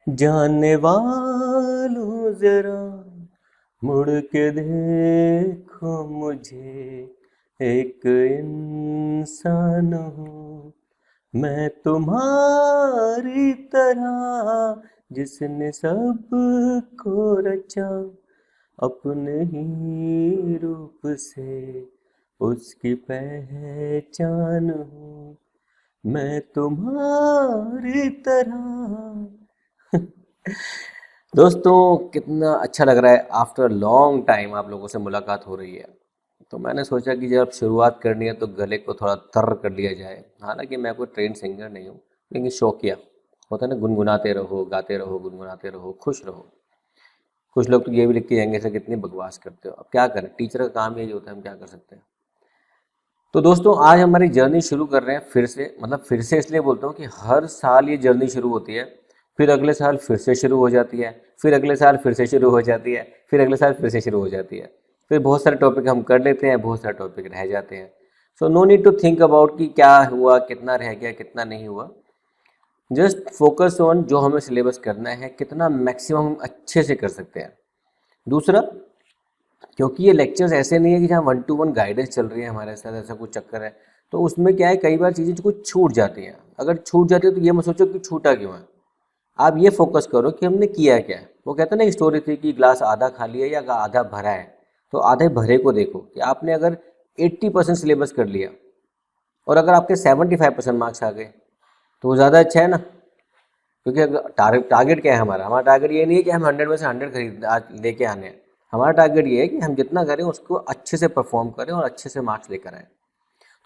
जानने वालों जरा मुड़ के देखो मुझे, एक इंसान हूँ मैं तुम्हारी तरह, जिसने सबको रचा अपने ही रूप से, उसकी पहचान हूँ मैं तुम्हारी तरह। दोस्तों, कितना अच्छा लग रहा है आफ्टर लॉन्ग टाइम आप लोगों से मुलाकात हो रही है। तो मैंने सोचा कि जब शुरुआत करनी है तो गले को थोड़ा तर कर लिया जाए। हालांकि मैं कोई ट्रेन सिंगर नहीं हूँ, लेकिन शौकिया होता है ना, गुनगुनाते रहो, गाते रहो, गुनगुनाते रहो, खुश रहो। कुछ लोग तो ये भी लिख के जाएंगे सर कितनी बकवास करते हो। अब क्या करें, टीचर का काम यही होता है, हम क्या कर सकते हैं। तो दोस्तों, आज हमारी जर्नी शुरू कर रहे हैं फिर से। मतलब फिर से इसलिए बोलता हूँ कि हर साल ये जर्नी शुरू होती है, फिर अगले साल फिर से शुरू हो जाती है, फिर अगले साल फिर से शुरू हो जाती है, फिर अगले साल फिर से शुरू हो जाती है। फिर बहुत सारे टॉपिक हम कर लेते हैं, बहुत सारे टॉपिक रह जाते हैं। So no need to think about कि क्या हुआ, कितना रह गया, कितना नहीं हुआ। जस्ट फोकस ऑन जो हमें सिलेबस करना है, कितना मैक्सिमम हम अच्छे से कर सकते हैं। दूसरा, क्योंकि ये लेक्चर्स ऐसे नहीं है कि जहाँ 1-to-1 गाइडेंस चल रही है हमारे साथ, ऐसा कुछ चक्कर है। तो उसमें क्या है, कई बार चीज़ें कुछ छूट जाती हैं। अगर छूट जाती है तो ये मत सोचो कि छूटा क्यों है, आप ये फोकस करो कि हमने किया क्या है। वो कहते हैं ना, एक स्टोरी थी कि ग्लास आधा खाली है या आधा भरा है। तो आधे भरे को देखो कि आपने अगर 80% सिलेबस कर लिया और अगर आपके 75% मार्क्स आ गए तो वो ज़्यादा अच्छा है ना। क्योंकि टारगेट क्या है हमारा, टारगेट ये नहीं है कि हम 100 में से 100 खरीद आज लेके आने हैं। हमारा टारगेट ये है कि हम जितना करें उसको अच्छे से परफॉर्म करें और अच्छे से मार्क्स लेकर आए।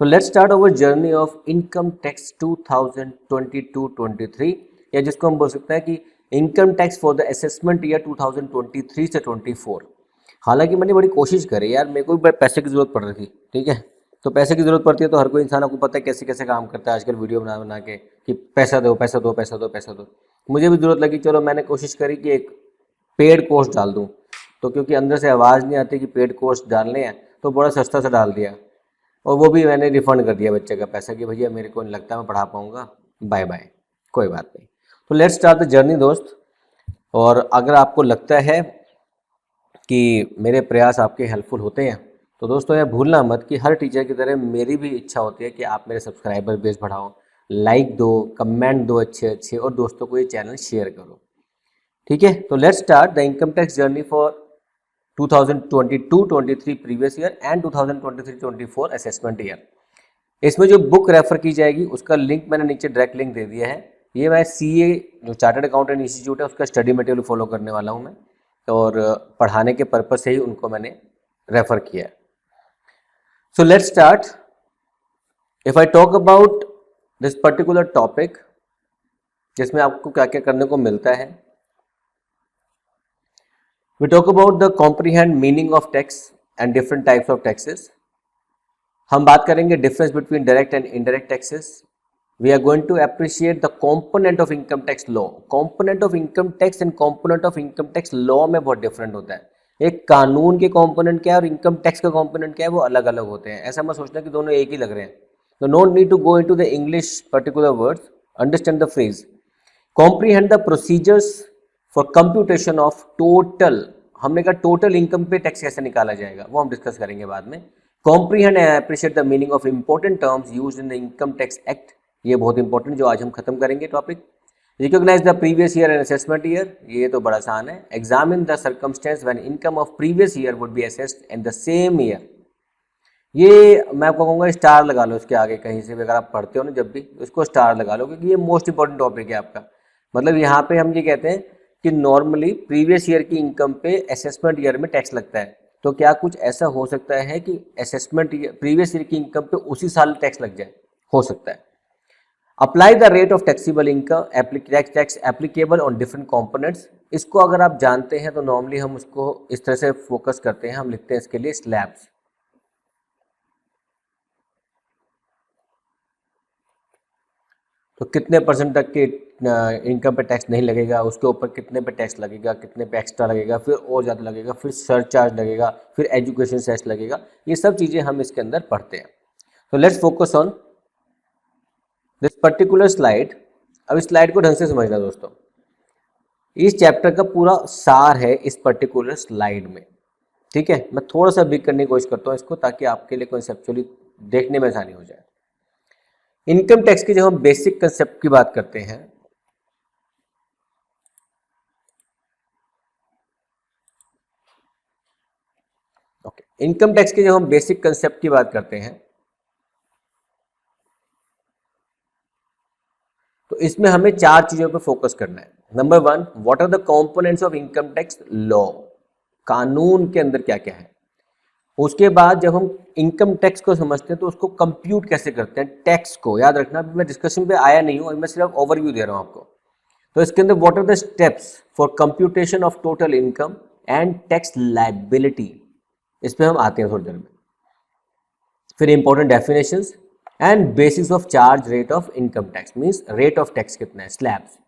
तो let's start our journey of income tax 2022-23, या जिसको हम बोल सकते हैं कि income tax for the assessment year 2023 से 24। हालांकि मैंने बड़ी कोशिश करी यार, मेरे को भी पैसे की ज़रूरत पड़ रही थी, ठीक है। तो पैसे की ज़रूरत पड़ती है तो हर कोई इंसान, आपको पता है कैसे कैसे काम करता है आजकल, वीडियो बना बना के कि पैसा दो, पैसा दो, पैसा दो, पैसा दो। मुझे भी ज़रूरत लगी, चलो मैंने कोशिश करी कि एक पेड कोर्स डाल दूँ। तो क्योंकि अंदर से आवाज़ नहीं आती कि पेड कोर्स डालने हैं, तो बड़ा सस्ता सा डाल दिया। और वो भी मैंने रिफ़ंड कर दिया बच्चे का पैसा कि भैया मेरे को नहीं लगता मैं पढ़ा पाऊँगा, बाय बाय, कोई बात नहीं। तो लेट्स स्टार्ट द जर्नी दोस्त। और अगर आपको लगता है कि मेरे प्रयास आपके हेल्पफुल होते हैं तो दोस्तों यह भूलना मत कि हर टीचर की तरह मेरी भी इच्छा होती है कि आप मेरे सब्सक्राइबर बेस बढ़ाओ, लाइक दो, कमेंट दो अच्छे अच्छे, और दोस्तों को ये चैनल शेयर करो, ठीक है। तो let's start the income tax journey for 2022-23 previous year and 2023-24 assessment year. इसमें जो बुक रेफर की जाएगी उसका लिंक मैंने नीचे डायरेक्ट लिंक दे दिया है। ये मैं सीए जो चार्टर्ड अकाउंटेंट इंस्टीट्यूट है उसका स्टडी मटेरियल फॉलो करने वाला हूँ मैं, और पढ़ाने के पर्पज से ही उनको मैंने रेफर किया है। So let's start. If I talk about this particular topic, जिसमें आपको क्या क्या करने को मिलता है, we talk about the comprehend meaning of tax and different types of taxes. हम बात करेंगे difference between direct and indirect taxes. We are going to appreciate the component of income tax law. Component of income tax and component of income tax law में बहुत different होता है। एक कानून के कॉम्पोनेंट क्या है और इनकम टैक्स का कॉम्पोनेंट क्या है, वो अलग अलग होते हैं। ऐसा मत सोचना कि दोनों एक ही लग रहे हैं। तो no need to go into the English particular words, understand the phrase. Comprehend the procedures for computation of total. हमने कहा टोटल इनकम पे टैक्स कैसे निकाला जाएगा, वो हम डिस्कस करेंगे बाद में। Comprehend and appreciate the meaning of important terms used in the income tax act. ये बहुत इंपॉर्टेंट जो आज हम खत्म करेंगे topic. Recognise the previous year and assessment year, ये तो बड़ा आसान है। Examine the circumstances when income of previous year would be assessed in the same year. ये मैं आपको कहूँगा स्टार लगा लो इसके आगे कहीं से भी, अगर आप पढ़ते हो ना जब भी, इसको स्टार लगा लो, क्योंकि ये मोस्ट इंपॉर्टेंट टॉपिक है आपका। मतलब यहाँ पे हम ये कहते हैं कि नॉर्मली प्रीवियस ईयर की इनकम पे असेसमेंट ईयर में टैक्स लगता है। तो क्या कुछ ऐसा हो सकता है कि असेसमेंट प्रीवियस ईयर की इनकम पे उसी साल टैक्स लग जाए? हो सकता है। Apply the rate of taxable income tax applicable on different components. इसको अगर आप जानते हैं तो नॉर्मली हम उसको इस तरह से फोकस करते हैं, हम लिखते हैं इसके लिए स्लैब्स। तो कितने परसेंट तक के इनकम पे टैक्स नहीं लगेगा, उसके ऊपर कितने पे टैक्स लगेगा, कितने पे एक्स्ट्रा लगेगा, फिर और ज़्यादा लगेगा, फिर सरचार्ज लगेगा, फिर एजुकेशन सेस लगेगा। ये सब चीज़ें हम इसके अंदर पढ़ते हैं। तो let's focus on this particular slide. अब इस स्लाइड को ढंग से समझना दोस्तों। इस चैप्टर का पूरा सार है इस पर्टिकुलर स्लाइड में। ठीक है, मैं थोड़ा सा ब्रीफ करने की कोशिश करता हूँ इसको, ताकि आपके लिए कॉन्सेप्चुअली देखने में आसानी हो जाए। इनकम टैक्स की जब हम बेसिक कंसेप्ट की बात करते हैं, ओके, इनकम टैक्स की जब हम बेसिक कंसेप्ट की बात करते हैं, तो इसमें हमें चार चीजों पर फोकस करना है। Number one, what are the components of income tax law, कानून के अंदर क्या क्या है। उसके बाद जब हम इनकम टैक्स को समझते हैं तो उसको कंप्यूट कैसे करते हैं, टैक्स को याद रखना, मैं डिस्कशन पे आया नहीं हूं, मैं सिर्फ ओवरव्यू दे रहा हूं आपको। तो इसके अंदर what are the steps for computation of total income and tax liability, इस पे हम आते हैं थोड़ी देर में। फिर important definitions and basis of charge rate of income tax, means rate of tax कितना है, स्लैब्स।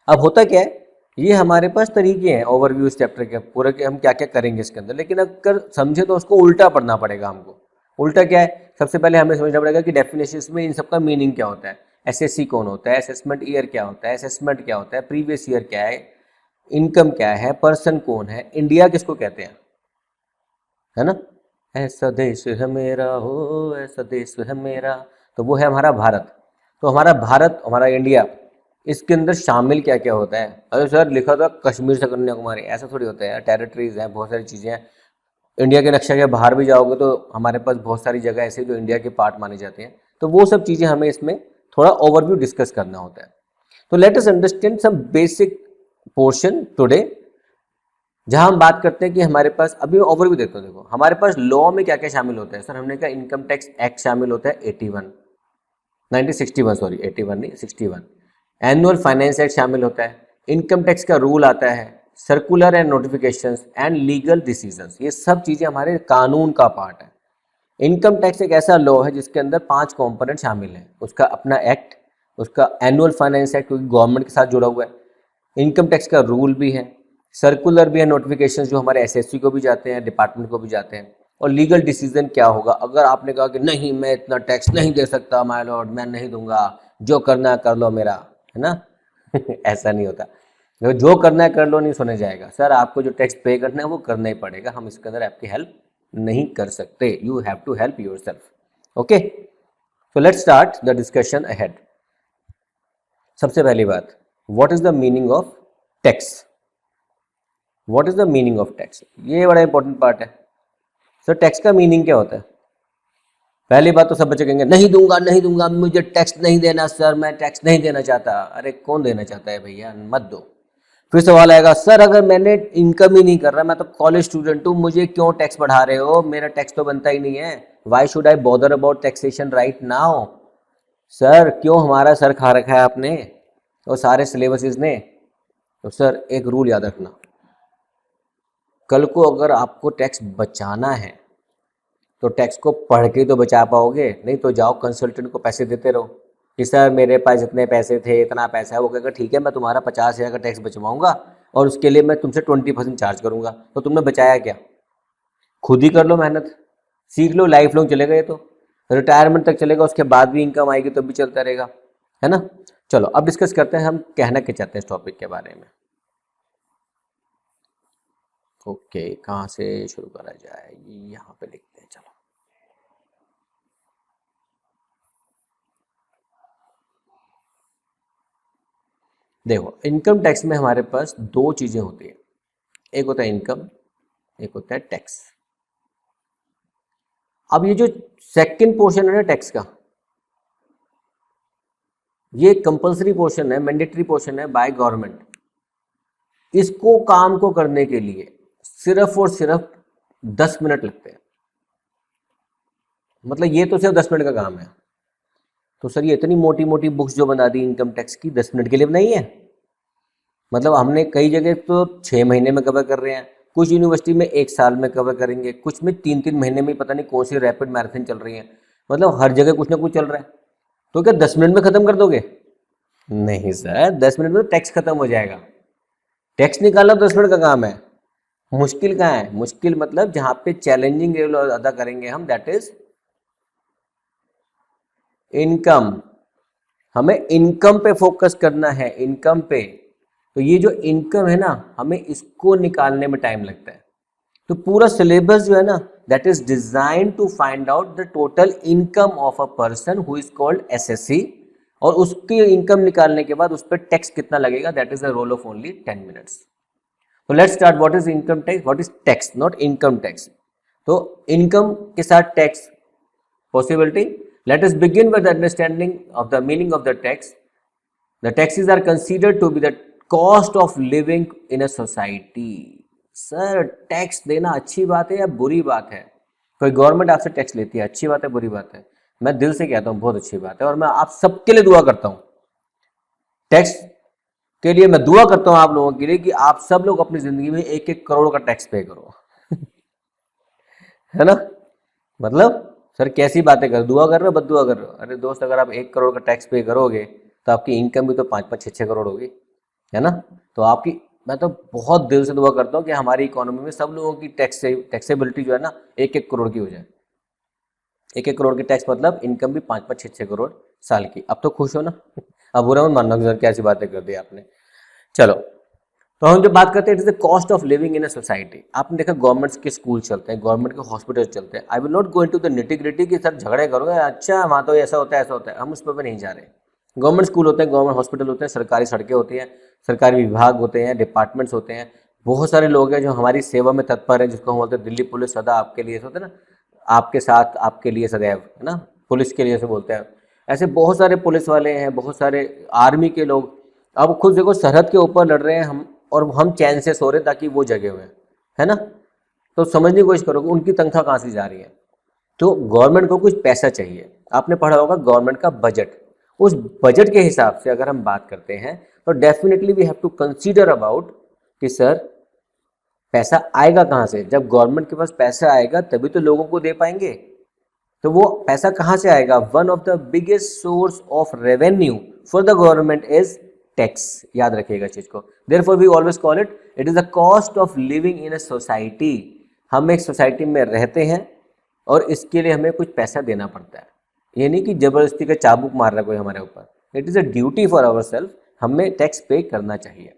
अब होता क्या है, ये हमारे पास तरीके हैं ओवरव्यू इस चैप्टर के पूरे के, हम क्या क्या करेंगे इसके अंदर, लेकिन अगर समझे तो उसको उल्टा पढ़ना पड़ेगा हमको। उल्टा क्या है, सबसे पहले हमें समझना पड़ेगा कि डेफिनेशंस में इन सबका मीनिंग क्या होता है, एसएससी कौन होता है, असेसमेंट ईयर क्या होता है, असेसमेंट क्या होता है, प्रीवियस ईयर क्या है, इनकम क्या है, पर्सन कौन है, इंडिया किसको कहते हैं, है ना। ऐसा देश है मेरा हो, ऐसा देश है मेरा, तो वो है हमारा भारत। तो हमारा भारत, हमारा इंडिया, इसके अंदर शामिल क्या क्या होता है। अरे सर लिखा था कश्मीर से कन्याकुमारी, ऐसा थोड़ी होता है, टेरिटरीज हैं, बहुत सारी चीज़ें हैं। इंडिया के नक्शे के बाहर भी जाओगे तो हमारे पास बहुत सारी जगह ऐसी जो इंडिया के पार्ट माने जाते हैं। तो वो सब चीज़ें हमें इसमें थोड़ा ओवरव्यू डिस्कस करना होता है। तो let us understand some basic portion today, जहां हम बात करते हैं कि हमारे पास, अभी ओवरव्यू देखो, देखो हमारे पास लॉ में क्या क्या शामिल होता है। सर हमने कहा इनकम टैक्स एक्ट शामिल होता है 1961, सॉरी 81 नहीं 61। एनुअल फाइनेंस एक्ट शामिल होता है, इनकम टैक्स का रूल आता है, circular and notifications and legal decisions, ये सब चीज़ें हमारे कानून का पार्ट है। इनकम टैक्स एक ऐसा लॉ है जिसके अंदर 5 कंपोनेंट शामिल हैं, उसका अपना एक्ट, उसका एनुअल फाइनेंस एक्ट क्योंकि गवर्नमेंट के साथ जुड़ा हुआ है, इनकम टैक्स का रूल भी है, सर्कुलर भी है, नोटिफिकेशंस जो हमारे एसएससी को भी जाते हैं, डिपार्टमेंट को भी जाते हैं, और लीगल डिसीजन क्या होगा अगर आपने कहा कि नहीं मैं इतना टैक्स नहीं दे सकता माय लॉर्ड, मैं नहीं दूंगा, जो करना कर लो मेरा, है ना। ऐसा नहीं होता, जो करना है कर लो नहीं सुने जाएगा। सर आपको जो टैक्स पे करना है वो करना ही पड़ेगा, हम इसके अंदर आपकी हेल्प नहीं कर सकते, you have to help yourself. Okay, so let's start the discussion ahead. सबसे पहली बात, what is the meaning of tax, what is the meaning of tax, ये बड़ा इंपॉर्टेंट पार्ट है। सर टैक्स का मीनिंग क्या होता है। पहली बात तो सब बच्चे कहेंगे नहीं दूंगा नहीं दूंगा, मुझे टैक्स नहीं देना सर, मैं टैक्स नहीं देना चाहता। अरे कौन देना चाहता है भैया, मत दो। फिर सवाल आएगा सर अगर मैंने इनकम ही नहीं कर रहा, मैं तो कॉलेज स्टूडेंट हूँ, मुझे क्यों टैक्स बढ़ा रहे हो, मेरा टैक्स तो बनता ही नहीं है, why should I bother about taxation right now. Sir क्यों हमारा सर खा रखा है आपने और सारे सिलेबसेस ने। तो सर एक रूल याद रखना, कल को अगर आपको टैक्स बचाना है तो टैक्स को पढ़ के तो बचा पाओगे, नहीं तो जाओ कंसल्टेंट को पैसे देते रहो कि सर मेरे पास इतने पैसे थे, इतना पैसा है। वो कहेगा ठीक है मैं तुम्हारा 50,000 का टैक्स बचवाऊंगा और उसके लिए मैं तुमसे 20% चार्ज करूंगा। तो तुमने बचाया क्या, खुद ही कर लो मेहनत, सीख लो, लाइफ लॉन्ग चलेगा ये तो, रिटायरमेंट तक चलेगा, उसके बाद भी इनकम आएगी तो भी चलता रहेगा, है ना। चलो अब डिस्कस करते हैं हम कहना क्या चाहते हैं इस टॉपिक के बारे में। ओके, कहाँ से शुरू करा जाए, यहाँ पे लिखते हैं। चलो देखो, इनकम टैक्स में हमारे पास दो चीजें होती है, एक होता है इनकम, एक होता है टैक्स। अब ये जो सेकंड पोर्शन है ना टैक्स का, ये कंपलसरी पोर्शन है, मैंडेटरी पोर्शन है बाय गवर्नमेंट। इसको काम को करने के लिए सिर्फ और सिर्फ 10 मिनट लगते हैं, मतलब ये तो सिर्फ 10 मिनट का काम है। तो सर ये इतनी मोटी मोटी बुक्स जो बना दी इनकम टैक्स की 10 मिनट के लिए नहीं है, मतलब हमने कई जगह तो 6 महीने में कवर कर रहे हैं, कुछ यूनिवर्सिटी में 1 साल में कवर करेंगे, कुछ में 3-3 महीने में, पता नहीं कौन सी रैपिड मैराथन चल रही है, मतलब हर जगह कुछ ना कुछ चल रहा है। तो क्या 10 मिनट में खत्म कर दोगे, नहीं सर 10 मिनट में तो टैक्स खत्म हो जाएगा। टैक्स निकालना 10 मिनट का काम है, मुश्किल कहाँ है, मुश्किल मतलब जहाँ पे चैलेंजिंग रोल अदा करेंगे हम, दैट इज इनकम। हमें इनकम पे फोकस करना है, इनकम पे। तो ये जो इनकम है ना, हमें इसको निकालने में टाइम लगता है। तो पूरा सिलेबस जो है ना, that is design to find out the total income of a person who is called assessee, और उसकी इनकम निकालने के बाद उस पर टैक्स कितना लगेगा, that is the role of only 10 minutes. तो let's start. What is income tax, what is tax, not income tax. तो इनकम के साथ tax possibility. Let us begin with the understanding of the meaning of the tax. The taxes are considered to be the cost of living in a society. Sir tax देना अच्छी बात है या बुरी बात है? कोई गवर्नमेंट आपसे टैक्स लेती है, अच्छी बात है बुरी बात है? मैं दिल से कहता हूँ बहुत अच्छी बात है, और मैं आप सबके लिए दुआ करता हूँ। टैक्स के लिए मैं दुआ करता हूँ आप लोगों के लिए कि आप सब लोग अपनी जिंदगी में 1-1 करोड़ का टैक्स पे करो। है ना? मतलब सर कैसी बातें कर, दुआ कर रहे हो बद्दुआ कर रहे हो? अरे दोस्त, अगर आप 1 करोड़ का टैक्स पे करोगे तो आपकी इनकम भी तो 5-5, 6-6 करोड़ होगी, है ना? तो आपकी, मैं तो बहुत दिल से दुआ करता हूँ कि हमारी इकोनॉमी में सब लोगों की टैक्सेबिलिटी जो है ना 1-1 करोड़ की हो जाए। 1-1 करोड़ की टैक्स मतलब इनकम भी 5-5, 6-6 करोड़ साल की। अब तो खुश हो ना? अब बुरा मत मानना सर कैसी बातें कर दी आपने। चलो, तो हम जब बात करते हैं it is the cost of living in a society. आपने देखा गवर्नमेंट्स के स्कूल चलते हैं, गवर्नमेंट के हॉस्पिटल चलते हैं। I will not go into the nitty-gritty कि सर झगड़े करोगे, अच्छा वहाँ तो ऐसा होता है ऐसा होता है, हम उस पर नहीं जा रहे। गवर्नमेंट स्कूल होते हैं, गवर्नमेंट हॉस्पिटल होते हैं, सरकारी सड़कें होती हैं, सरकारी विभाग होते हैं, डिपार्टमेंट्स होते हैं, बहुत सारे लोग हैं जो हमारी सेवा में तत्पर हैं, जिसको हम बोलते हैं दिल्ली पुलिस सदा आपके लिए, होते हैं ना, आपके साथ आपके लिए सदैव, है ना, पुलिस के लिए से बोलते हैं। ऐसे बहुत सारे पुलिस वाले हैं, बहुत सारे आर्मी के लोग। अब खुद देखो सरहद के ऊपर लड़ रहे हैं हम, और हम चैन से सो रहे हैं ताकि वो जगे हुए हैं, है ना? तो समझने की कोशिश करोगे उनकी तनख्वाह कहाँ से जा रही है। तो गवर्नमेंट को कुछ पैसा चाहिए। आपने पढ़ा होगा गवर्नमेंट का बजट। उस बजट के हिसाब से अगर हम बात करते हैं तो definitely we have to consider about कि सर पैसा आएगा कहाँ से। जब गवर्नमेंट के पास पैसा आएगा तभी तो लोगों को दे पाएंगे। तो वो पैसा कहाँ से आएगा? One of the biggest source of revenue for the government is tax. याद रखिएगा चीज को। Therefore we always call it is the cost of living in a society. हम एक सोसाइटी में रहते हैं और इसके लिए हमें कुछ पैसा देना पड़ता है। ये नहीं कि जबरदस्ती का चाबुक मार रहा है कोई हमारे ऊपर। It is a duty for our self, हमें टैक्स पे करना चाहिए।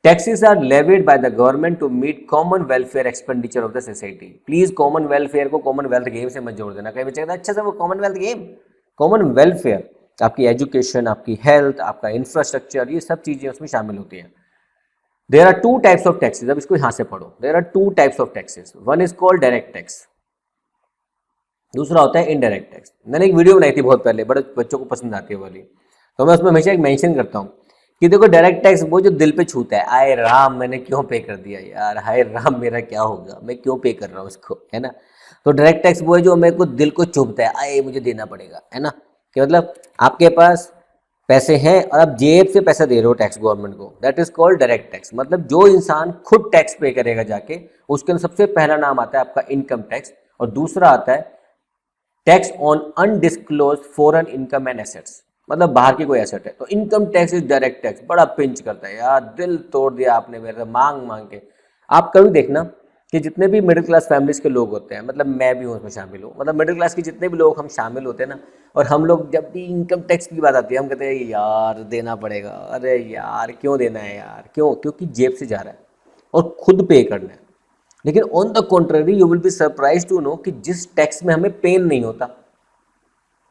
Taxes are levied by the government to meet common welfare expenditure of the society. Please common welfare को कॉमनवेल्थ गेम से मत जोड़ देना। कहीं बच्चे कहता है अच्छा सर वो कॉमनवेल्थ गेम, कॉमन वेलफेयर आपकी एजुकेशन, आपकी हेल्थ, आपका इंफ्रास्ट्रक्चर, ये सब चीजें उसमें शामिल होती हैं। There are 2 types of taxes. अब इसको यहां से पढ़ो। There are 2 types of taxes. One is called direct tax, दूसरा होता है इनडायरेक्ट टैक्स। मैंने एक वीडियो बनाई थी बहुत पहले, बड़े बच्चों को पसंद आती है वाली, तो मैं उसमें हमेशा एक मेंशन करता हूँ कि देखो डायरेक्ट टैक्स वो जो दिल पे छूता है, आए राम मैंने क्यों पे कर दिया यार, हाय राम मेरा क्या होगा, मैं क्यों पे कर रहा हूँ इसको, है ना। तो डायरेक्ट टैक्स वो है जो मेरे को दिल को चुभता है, आए मुझे देना पड़ेगा, है ना। कि मतलब आपके पास पैसे हैं और आप जेब से पैसा दे रहे हो टैक्स गवर्नमेंट को, that is called direct tax. मतलब जो इंसान खुद टैक्स पे करेगा जाके, उसके अंदर सबसे पहला नाम आता है आपका इनकम टैक्स, और दूसरा आता है tax on undisclosed foreign income and assets. मतलब बाहर की कोई एसेट है तो income tax is direct tax. बड़ा पिंच करता है यार, दिल तोड़ दिया आपने मेरे, मांग मांग के। आप कभी देखना कि जितने भी मिडिल क्लास फैमिलीज के लोग होते हैं, मतलब मैं भी हूँ उसमें शामिल हूँ, मतलब मिडिल क्लास के जितने भी लोग हम शामिल होते हैं ना, और हम लोग जब भी इनकम टैक्स की बात आती है हम कहते हैं यार देना पड़ेगा, अरे यार क्यों देना है यार, क्यों? क्योंकि जेब से जा रहा है और खुद पे करना है। लेकिन on the contrary you will be surprise to know कि जिस टैक्स में हमें पेन नहीं होता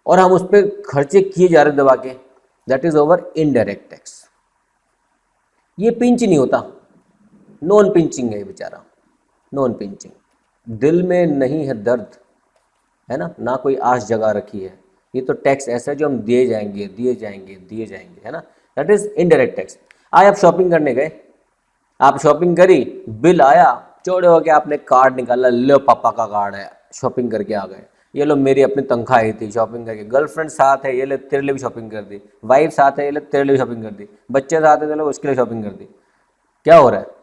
और हम उस पर खर्चे किए जा रहे दबा के, that is over indirect tax. ये पिंच नहीं होता, नॉन पिंचिंग है ये बेचारा, नॉन पिंचिंग। दिल में नहीं है दर्द, है ना, ना कोई आस जगा रखी है। ये तो टैक्स ऐसा है जो हम दिए जाएंगे दिए जाएंगे दिए जाएंगे, है ना, दैट इज इनडायरेक्ट टैक्स। आज आप शॉपिंग करने गए, आप शॉपिंग करी, बिल आया, चौड़े हो के आपने कार्ड निकाला, लो पापा का कार्ड है, शॉपिंग करके आ गए। ये लो मेरी अपनी तनख्वाह आई थी, शॉपिंग करके। गर्लफ्रेंड साथ है, ये ले तेरे लिए भी शॉपिंग कर दी। वाइफ साथ है, ये ले तेरे लिए भी शॉपिंग कर दी। बच्चे साथ है, चलो उसके लिए शॉपिंग कर दी। क्या हो रहा है?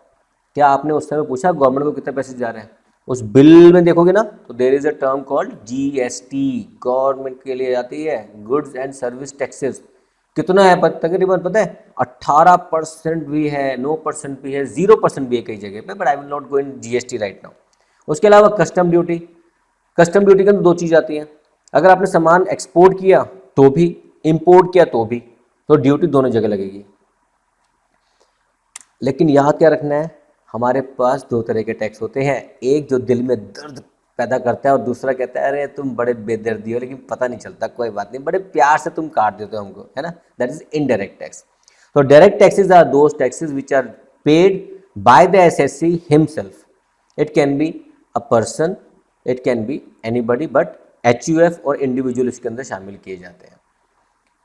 क्या आपने उस समय पूछा गवर्नमेंट को कितने पैसे जा रहे हैं? उस बिल में देखोगे ना तो there is a term called GST, government के लिए आती है, गुड्स एंड सर्विस टैक्सेस। कितना है तकरीबन पता है? 18% भी है, 9% भी है, 0% भी है कई जगह पे, but I will not go in GST right now. उसके अलावा कस्टम ड्यूटी। कस्टम ड्यूटी के अंदर 2 चीज़ आती हैं। अगर आपने सामान एक्सपोर्ट किया तो भी इंपोर्ट किया तो भी, तो ड्यूटी दोनों जगह लगेगी। लेकिन याद क्या रखना है, हमारे पास दो तरह के टैक्स होते हैं, एक जो दिल में दर्द पैदा करता है और दूसरा कहता है अरे तुम बड़े बेदर्दी हो लेकिन पता नहीं चलता, कोई बात नहीं, बड़े प्यार से तुम काट देते हो हमको, है ना, दैट इज इनडायरेक्ट टैक्स। तो direct taxes are those taxes which are paid by the assessee himself. It can be a person, it can be anybody, but HUF और इंडिविजुअल इसके अंदर शामिल किए जाते हैं।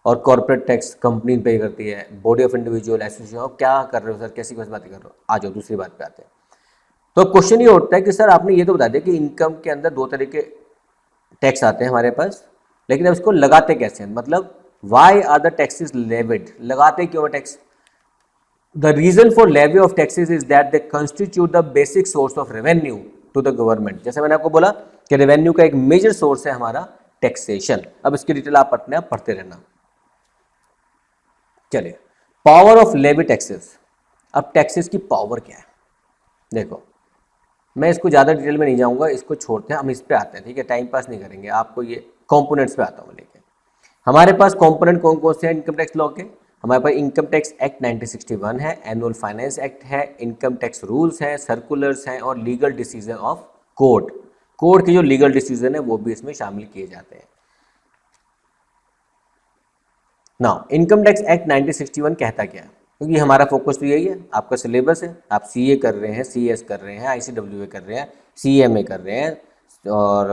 और कॉर्पोरेट टैक्स कंपनी पे करती है, बॉडी ऑफ इंडिविजुअल, एसोसिएशन। अब क्या कर रहे हो सर, कैसी बात कर रहे हो, आ जाओ दूसरी बात पे आते हैं। तो क्वेश्चन ये उठता है कि सर आपने ये तो बता दिया कि इनकम के अंदर दो तरह के टैक्स आते हैं हमारे पास, लेकिन अब इसको लगाते कैसे हैं, मतलब why are the taxes levied, लगाते क्यों tax. The reason for levy of taxes is that they constitute the basic source of revenue to the government. जैसे मैंने आपको बोला कि रेवेन्यू का एक मेजर सोर्स है हमारा टैक्सेशन। अब इसकी डिटेल आप अपने आप पढ़ते रहना। चलिए, पावर ऑफ लेवी टैक्सेस। अब टैक्सेस की पावर क्या है, देखो मैं इसको ज़्यादा डिटेल में नहीं जाऊंगा, इसको छोड़ते हैं, हम इस पे आते हैं, ठीक है, टाइम पास नहीं करेंगे, आपको ये कंपोनेंट्स पे आता हूँ लेके। हमारे पास कंपोनेंट कौन कौन से हैं इनकम टैक्स लॉ के, हमारे पास इनकम टैक्स एक्ट 1961 है, एनुअल फाइनेंस एक्ट है, इनकम टैक्स रूल्स हैं, सर्कुलर्स हैं और legal decision of court. Court के जो लीगल डिसीजन है वो भी इसमें शामिल किए जाते हैं। नाउ इनकम टैक्स एक्ट 1961 कहता क्या है, क्योंकि हमारा फोकस तो यही है, आपका सिलेबस है, आप सीए कर रहे हैं, सीएस कर रहे हैं, आईसीडब्ल्यूए कर रहे हैं, सीएमए कर रहे हैं और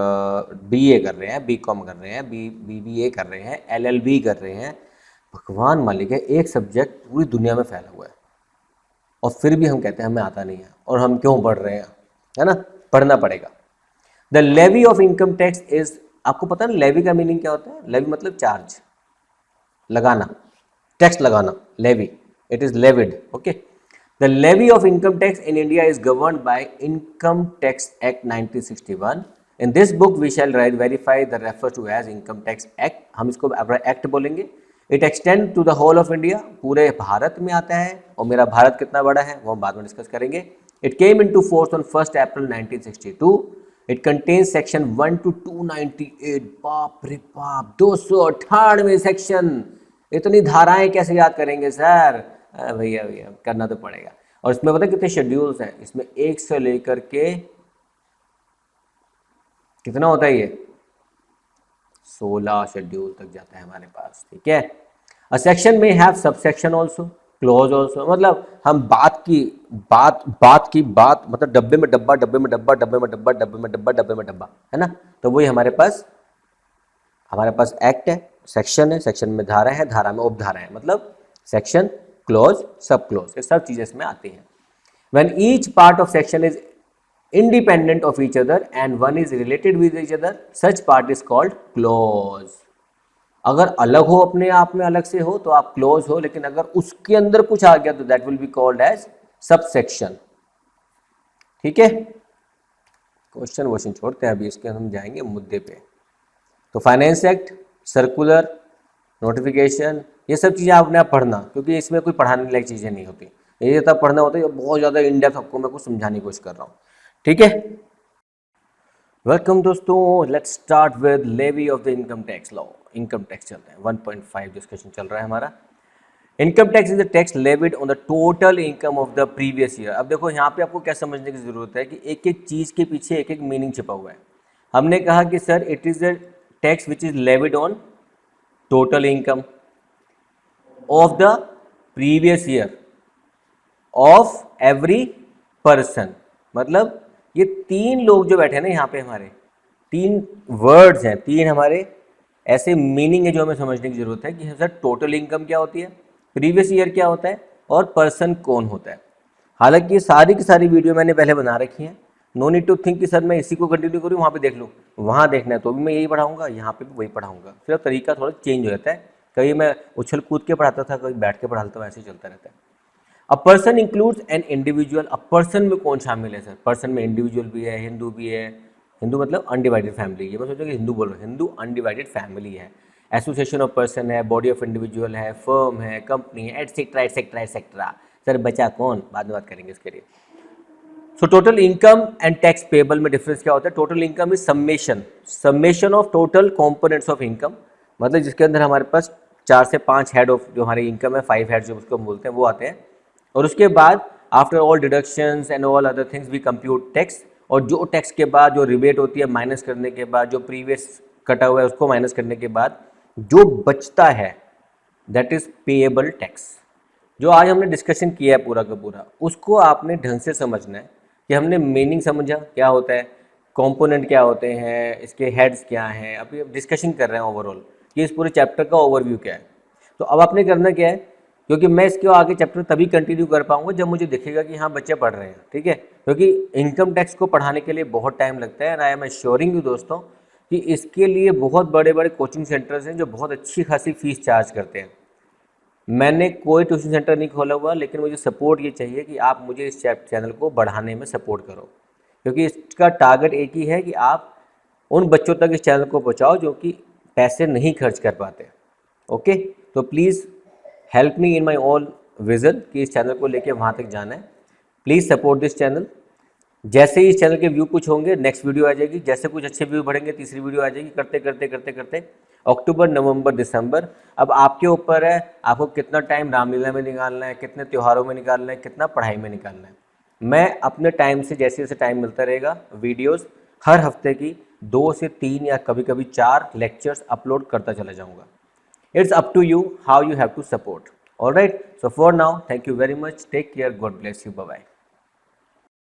बीए कर रहे हैं, बीकॉम कर रहे हैं, बीबीए कर रहे हैं, एलएलबी कर रहे हैं। भगवान मालिक है, एक सब्जेक्ट पूरी दुनिया में फैला हुआ है और फिर भी हम कहते हैं हमें आता नहीं है, और हम क्यों पढ़ रहे हैं, है ना, पढ़ना पड़ेगा। The levy of income tax is, आपको पता है ना लेवी का मीनिंग क्या होता है, लेवी मतलब चार्ज, लगाना, टैक्स लगाना, levy, it is levied, okay. The levy of income tax in India is governed by Income Tax Act 1961. In this book we shall verify the referred to as Income Tax Act, हम इसको act बोलेंगे। It extend to the whole of India, पूरे भारत में आता है, और मेरा भारत कितना बड़ा है वो हम बाद में डिस्कस करेंगे। It came into force on 1st April 1962. It contains section 1 to 298, बाप रे बाप, 298 सेक्शन, इतनी धाराएं कैसे याद करेंगे सर, भैया भैया करना तो पड़ेगा। और इसमें पता कितने शेड्यूल्स हैं, इसमें एक से लेकर के कितना होता है ये, 16 शेड्यूल तक जाता है हमारे पास, ठीक है। अ सेक्शन में have subsection also, close also, मतलब हम बात मतलब डब्बे में डब्बा, डब्बे में डब्बा, डब्बे में डब्बा, डब्बे में डब्बा, डब्बे में डब्बा, है ना। तो वही हमारे पास एक्ट है, सेक्शन है, सेक्शन में धारा है, धारा में उपधारा है, मतलब सेक्शन, क्लोज, सब क्लोज, ये सब चीजें इसमें आती हैं। When each part of section is independent of each other and one is related with each other, such part is called clause. अगर अलग हो, अपने आप में अलग से हो तो आप क्लोज हो, लेकिन अगर उसके अंदर कुछ आ गया तो that will be called as subsection, ठीक है। क्वेश्चन छोड़ते हैं, अभी इसके हम जाएंगे मुद्दे पे। तो फाइनेंस एक्ट, सर्कुलर, नोटिफिकेशन, ये सब चीज़ें आपने आप पढ़ना, क्योंकि इसमें कोई पढ़ाने लायक चीज़ें नहीं होती, ये तब पढ़ना होता है बहुत ज़्यादा इन डेप्थ आपको मैं कुछ समझाने की कोशिश कर रहा हूँ, ठीक है। वेलकम दोस्तों, let's start with levy of the income tax law. Income tax चलते हैं, 1.5 डिस्कशन चल रहा है हमारा। Income tax is the tax levied on the total income of the previous year. अब देखो यहाँ पे आपको क्या समझने की जरूरत है कि एक एक चीज़ के पीछे एक एक मीनिंग छिपा हुआ है। हमने कहा कि sir it is the tax which is levied on total income of the previous year of every person, मतलब ये तीन लोग जो बैठे हैं ना यहाँ पे, हमारे तीन वर्ड्स हैं, तीन हमारे ऐसे मीनिंग है जो हमें समझने की जरूरत है कि सर टोटल इनकम क्या होती है, प्रीवियस ईयर क्या होता है, और पर्सन कौन होता है। हालांकि सारी की सारी वीडियो मैंने पहले बना रखी है, नो नीड टू थिंक कि सर मैं इसी को कंटिन्यू करूँ, वहाँ पे देख लूँ, वहाँ देखना है तो भी मैं यही पढ़ाऊँगा, यहाँ पे भी वही पढ़ाऊँगा, सिर्फ तरीका थोड़ा चेंज हो जाता है, कभी मैं उछल कूद के पढ़ाता था, कभी बैठ के पढ़ाता था, ऐसे ही चलता रहता है। A person includes an individual. अब पर्सन में कौन शामिल है सर, पर्सन में इंडिविजुअल भी है, हिंदू भी है, हिंदू मतलब अनडिवाइडेड फैमिली, ये मैं सोचा कि हिंदू बोल रहा हूँ, हिंदू अनडिवाइडेड फैमिली है, एसोसिएशन ऑफ पर्सन है, बॉडी ऑफ इंडिविजुअल है, फर्म है, कंपनी है, एटसेट्रा एटसेट्रा एटसेट्रा। सर बचा कौन, बाद में बात करेंगे इसके लिए। So total income and tax payable में डिफरेंस क्या होता है। Total income is summation of total components of income, मतलब जिसके अंदर हमारे पास 4 से 5 हेड ऑफ जो हमारी इनकम है, 5 हेड जो उसको बोलते हैं, वो आते हैं। और उसके बाद after all deductions and all other things we compute tax, और जो टैक्स के बाद जो रिबेट होती है माइनस करने के बाद, जो प्रीवियस कटा हुआ है उसको माइनस करने के बाद जो बचता है दैट इज़ पेएबल टैक्स। जो आज हमने डिस्कशन किया है पूरा का पूरा, उसको आपने ढंग से समझना है कि हमने मीनिंग समझा क्या होता है, कंपोनेंट क्या होते हैं, इसके हेड्स क्या हैं, अभी अब डिस्कशन कर रहे हैं ओवरऑल कि इस पूरे चैप्टर का ओवरव्यू क्या है। तो अब आपने करना क्या है, क्योंकि मैं इसके आगे चैप्टर तभी कंटिन्यू कर पाऊंगा जब मुझे दिखेगा कि हाँ बच्चे पढ़ रहे हैं, ठीक है, क्योंकि इनकम टैक्स को पढ़ाने के लिए बहुत टाइम लगता है। And I am assuring you दोस्तों कि इसके लिए बहुत बड़े बड़े कोचिंग सेंटर्स हैं जो बहुत अच्छी खासी फीस चार्ज करते हैं। मैंने कोई ट्यूशन सेंटर नहीं खोला हुआ, लेकिन मुझे सपोर्ट ये चाहिए कि आप मुझे इस चैनल को बढ़ाने में सपोर्ट करो, क्योंकि इसका टारगेट एक ही है कि आप उन बच्चों तक इस चैनल को पहुंचाओ जो कि पैसे नहीं खर्च कर पाते। ओके, तो please help me in my all vision कि इस चैनल को लेके वहाँ तक जाना है। Please support this channel. जैसे ही इस चैनल के व्यू कुछ होंगे नेक्स्ट वीडियो आ जाएगी, जैसे कुछ अच्छे व्यू बढ़ेंगे तीसरी वीडियो आ जाएगी, करते करते करते करते अक्टूबर, नवंबर, दिसंबर, अब आपके ऊपर है आपको कितना टाइम रामलीला में निकालना है, कितने त्योहारों में निकालना है, कितना पढ़ाई में निकालना है। मैं अपने टाइम से जैसे जैसे टाइम मिलता रहेगा वीडियोस हर हफ्ते की 2 से 3 या कभी कभी 4 लेक्चर्स अपलोड करता चला जाऊँगा। It's up to you how you have to support. All right. So for now, thank you very much. Take care. God bless you. Bye bye.